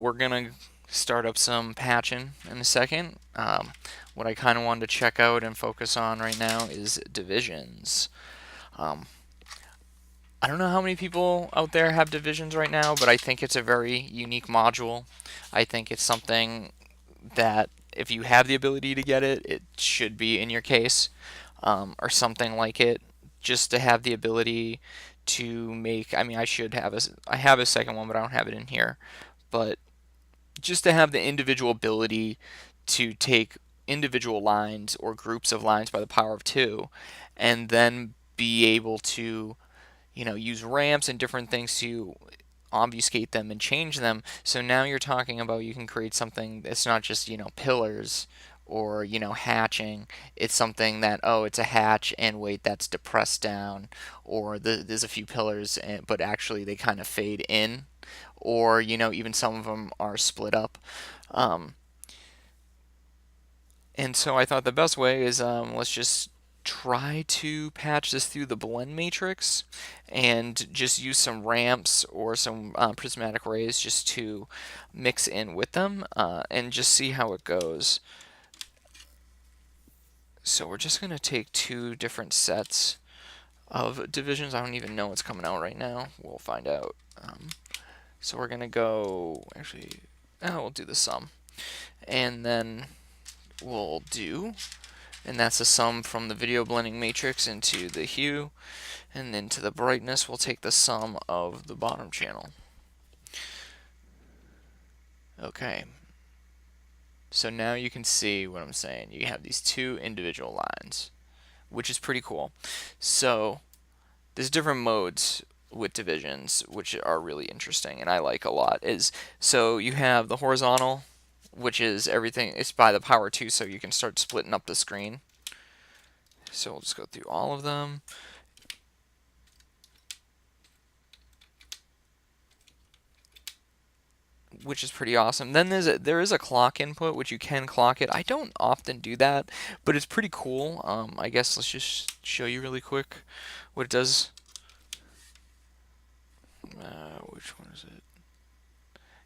We're gonna start up some patching in a second. What I kind of wanted to check out and focus on right now is divisions. Um, I don't know how many people out there have divisions right now, but I think it's a very unique module. I think it's something that if you have the ability to get it, it should be in your case, or something like it, just to have the ability to make. I mean, I have a second one, but I don't have it in here. But just to have the individual ability to take individual lines or groups of lines by the power of two, and then be able to, use ramps and different things to obfuscate them and change them. So now you're talking about you can create something that's not just, pillars or, hatching. It's something that, oh, it's a hatch and wait, that's depressed down, or there's a few pillars, but actually they kind of fade in, or, even some of them are split up. Um, and so I thought the best way is, let's just try to patch this through the blend matrix and just use some ramps or some prismatic rays just to mix in with them, and just see how it goes. So we're just going to take two different sets of divisions. I don't even know what's coming out right now. We'll find out. So we're going to go, actually, we'll do the sum. And then we'll do, and that's a sum from the video blending matrix into the hue, and then to the brightness we'll take the sum of the bottom channel. Okay, so now you can see what I'm saying. You have these two individual lines, which is pretty cool. So there's different modes with divisions which are really interesting and I like a lot. So you have the horizontal, which is everything, it's by the power 2, so you can start splitting up the screen. So we'll just go through all of them. Which is pretty awesome. Then there is a clock input, which you can clock it. I don't often do that, but it's pretty cool. I guess let's just show you really quick what it does. Which one is it?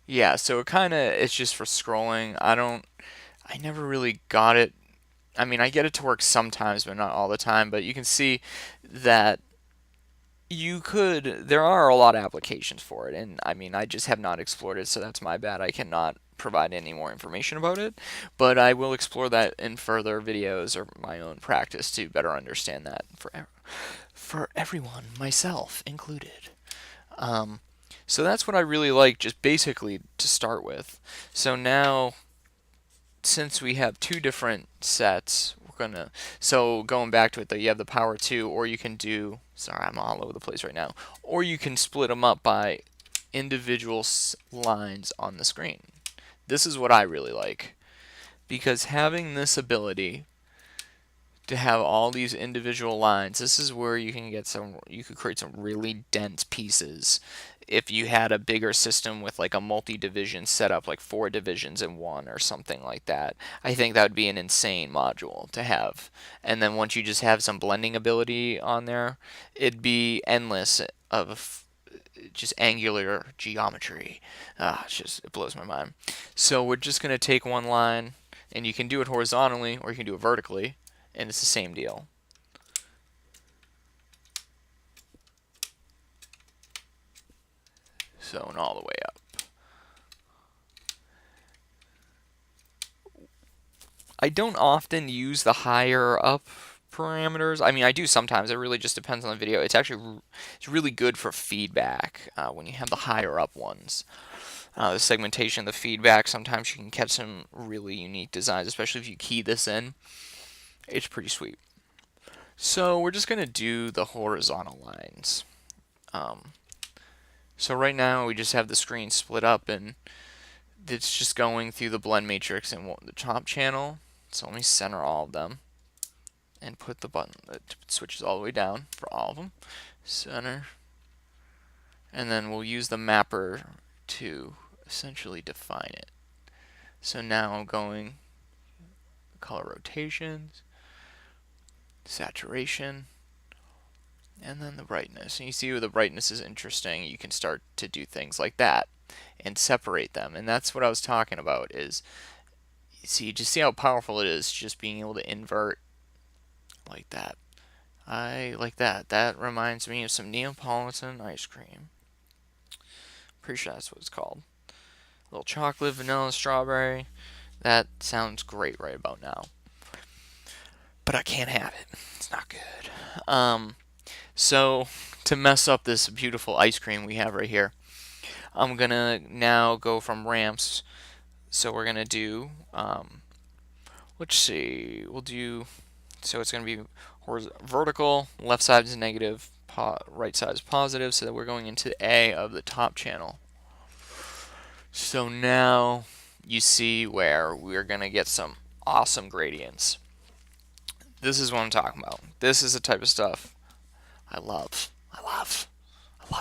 Yeah, so it's just for scrolling. I never really got it. I mean, I get it to work sometimes, but not all the time. But you can see that there are a lot of applications for it, and I mean, I just have not explored it, so that's my bad. I cannot provide any more information about it, but I will explore that in further videos or my own practice to better understand that for everyone, myself included. Um, so that's what I really like, just basically to start with. So now, since we have two different sets, so going back to it though, you have the power 2, or you can do, sorry, I'm all over the place right now, or you can split them up by individual lines on the screen. This is what I really like, because having this ability to have all these individual lines, this is where you could create some really dense pieces if you had a bigger system with like a multi-division setup, like 4 divisions in one or something like that. I think that would be an insane module to have. And then once you just have some blending ability on there, it'd be endless of just angular geometry. It blows my mind. So we're just going to take one line, and you can do it horizontally or you can do it vertically, and it's the same deal. So, and all the way up. I don't often use the higher up parameters. I mean, I do sometimes. It really just depends on the video. It's really good for feedback when you have the higher up ones. The segmentation, the feedback, sometimes you can catch some really unique designs, especially if you key this in. It's pretty sweet. So we're just going to do the horizontal lines. So right now we just have the screen split up, and it's just going through the blend matrix and the top channel. So let me center all of them and put the button that switches all the way down for all of them. Center. And then we'll use the mapper to essentially define it. So now I'm going color rotations, saturation, and then the brightness. And you see where the brightness is interesting. You can start to do things like that. and separate them. And that's what I was talking about is, see, just see how powerful it is just being able to invert like that. I like that. That reminds me of some Neapolitan ice cream. Pretty sure that's what it's called. A little chocolate, vanilla, strawberry. That sounds great right about now. But I can't have it. It's not good. So to mess up this beautiful ice cream we have right here, I'm gonna now go from ramps. So we're gonna do, let's see, we'll do, so it's gonna be vertical, left side is negative, right side is positive, so that we're going into A of the top channel. So now you see where we're gonna get some awesome gradients. This is what I'm talking about. This is the type of stuff I love. I love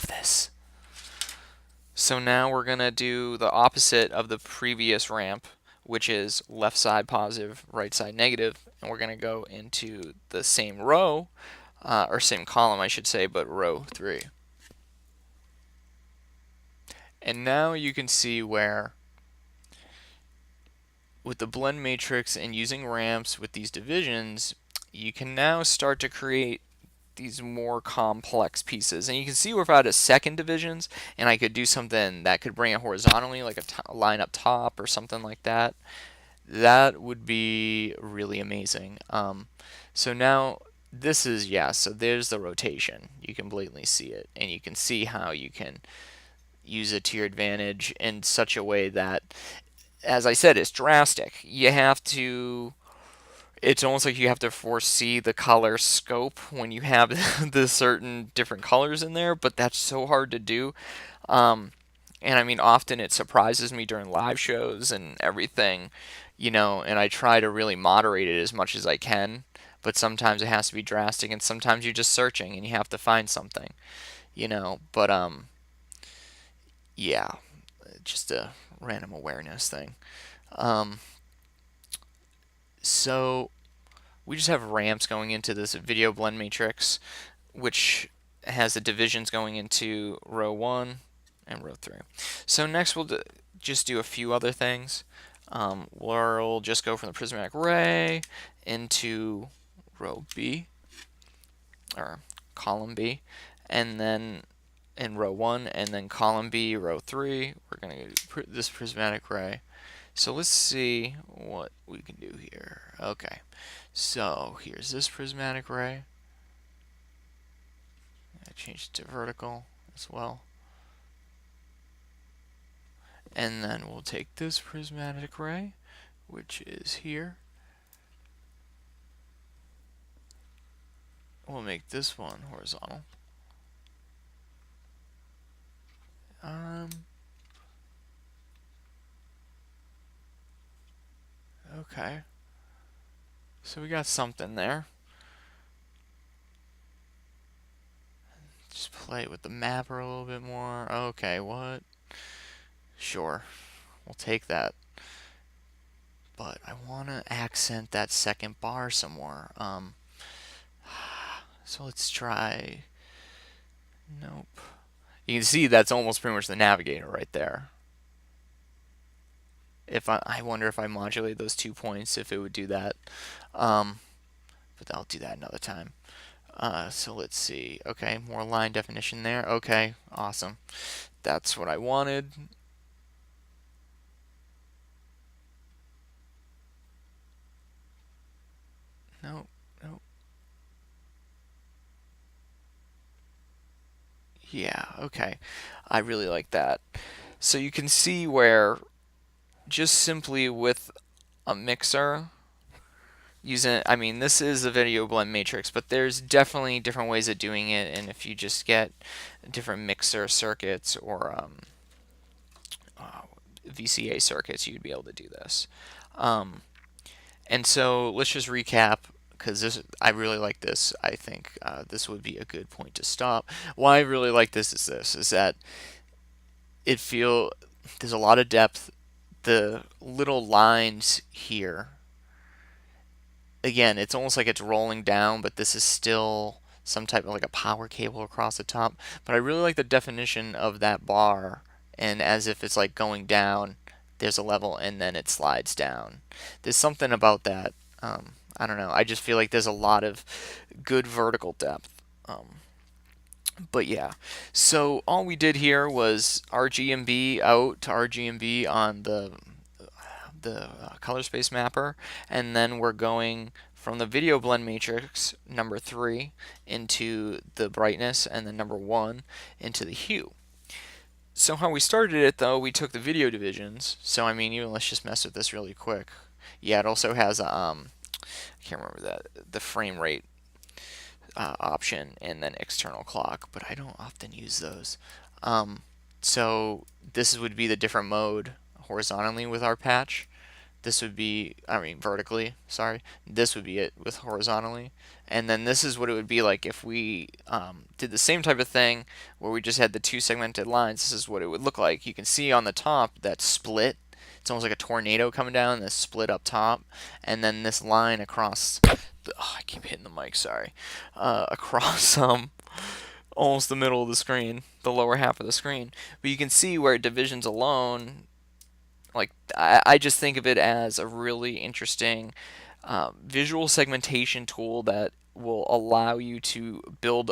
this. So now we're going to do the opposite of the previous ramp, which is left side positive, right side negative, and we're going to go into the same row, or same column I should say, but row 3. And now you can see where with the blend matrix and using ramps with these divisions, you can now start to create these more complex pieces. And you can see if I had a second divisions and I could do something that could bring it horizontally, like a line up top or something like that, that would be really amazing. So now this is, yeah, so there's the rotation. You can blatantly see it, and you can see how you can use it to your advantage in such a way that, as I said, it's drastic. You have to, it's almost like you have to foresee the color scope when you have the certain different colors in there, but that's so hard to do. And I mean, often it surprises me during live shows and everything, and I try to really moderate it as much as I can, but sometimes it has to be drastic, and sometimes you're just searching and you have to find something, but yeah, just a random awareness thing. Um, so we just have ramps going into this video blend matrix, which has the divisions going into row 1 and row 3. So next we'll just do a few other things. We'll just go from the prismatic ray into row B, or column B, and then in row 1, and then column B, row 3, we're going to do this prismatic ray. So let's see what we can do here. Okay, so here's this prismatic ray. I changed it to vertical as well. And then we'll take this prismatic ray, which is here. We'll make this one horizontal. Okay. So we got something there. Just play with the mapper a little bit more. Okay, what? Sure. We'll take that. But I want to accent that second bar some more. So let's try. Nope. You can see that's almost pretty much the navigator right there. If I wonder if I modulate those 2 points, if it would do that. But I'll do that another time. So let's see. Okay, more line definition there. Okay, awesome. That's what I wanted. Nope, nope. Yeah, okay. I really like that. So you can see where just simply with a mixer using, I mean, this is a video blend matrix, but there's definitely different ways of doing it, and if you just get different mixer circuits or VCA circuits, you'd be able to do this. And so let's just recap, because this, I really like this. I think this would be a good point to stop. Why I really like this is that there's a lot of depth. The little lines here, again, it's almost like it's rolling down, but this is still some type of like a power cable across the top. But I really like the definition of that bar and as if it's like going down, there's a level and then it slides down. There's something about that. I don't know. I just feel like there's a lot of good vertical depth. But yeah, so all we did here was RGB out to RGB on the color space mapper, and then we're going from the video blend matrix number 3 into the brightness, and then number 1 into the hue. So how we started it though, we took the video divisions. So I mean, let's just mess with this really quick. Yeah, it also has I can't remember the frame rate option, and then external clock, but I don't often use those. So this would be the different mode horizontally with our patch. This would be, I mean, vertically, sorry. This would be it with horizontally. And then this is what it would be like if we did the same type of thing where we just had the 2 segmented lines. This is what it would look like. You can see on the top that split. It's almost like a tornado coming down, this split up top. And then this line across, I keep hitting the mic, sorry. Across almost the middle of the screen, the lower half of the screen. But you can see where divisions alone, like I just think of it as a really interesting visual segmentation tool that will allow you to build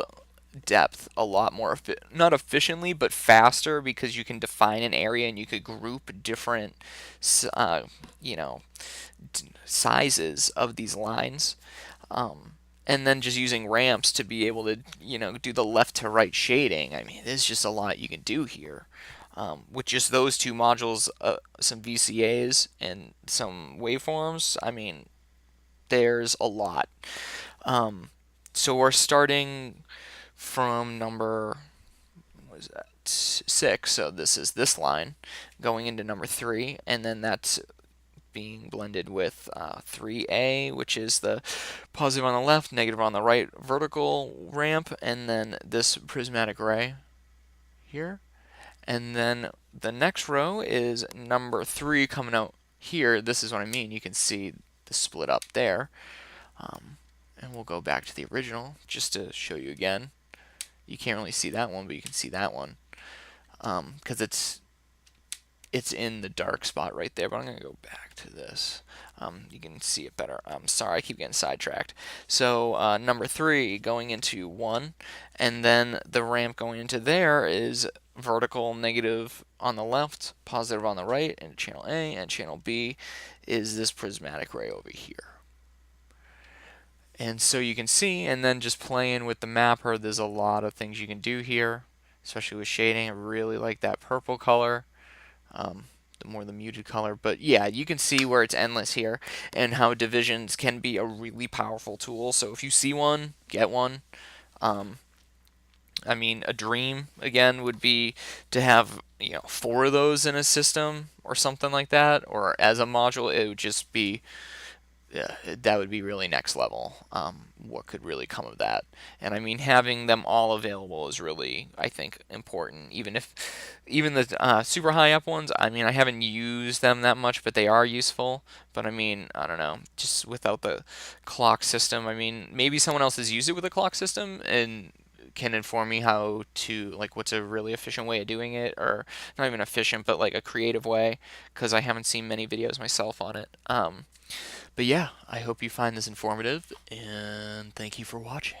depth a lot more, not efficiently, but faster, because you can define an area and you could group different, you know, sizes of these lines. And then just using ramps to be able to, do the left to right shading. I mean, there's just a lot you can do here. With just those 2 modules, some VCAs and some waveforms, I mean, there's a lot. So we're starting from number, what is that, 6, so this is this line, going into number 3, and then that's being blended with 3A, which is the positive on the left, negative on the right vertical ramp, and then this prismatic ray here. And then the next row is number 3 coming out here. This is what I mean. You can see the split up there. And we'll go back to the original just to show you again. You can't really see that one, but you can see that one. Because it's in the dark spot right there, but I'm going to go back to this. You can see it better. I'm sorry, I keep getting sidetracked. So number 3 going into 1, and then the ramp going into there is vertical negative on the left, positive on the right, and channel A, and channel B is this prismatic ray over here. And so you can see, and then just playing with the mapper, there's a lot of things you can do here, especially with shading. I really like that purple color. The more the muted color, but yeah, you can see where it's endless here, and how divisions can be a really powerful tool. So if you see one, get one. I mean, a dream again would be to have 4 of those in a system or something like that, or as a module. It would just be that would be really next level. What could really come of that? And I mean, having them all available is really, I think, important. Even the super high up ones, I mean, I haven't used them that much, but they are useful. But I mean, I don't know, just without the clock system, I mean, maybe someone else has used it with a clock system and can inform me how to, like, what's a really efficient way of doing it, or not even efficient, but like a creative way, because I haven't seen many videos myself on it. But yeah, I hope you find this informative, and thank you for watching.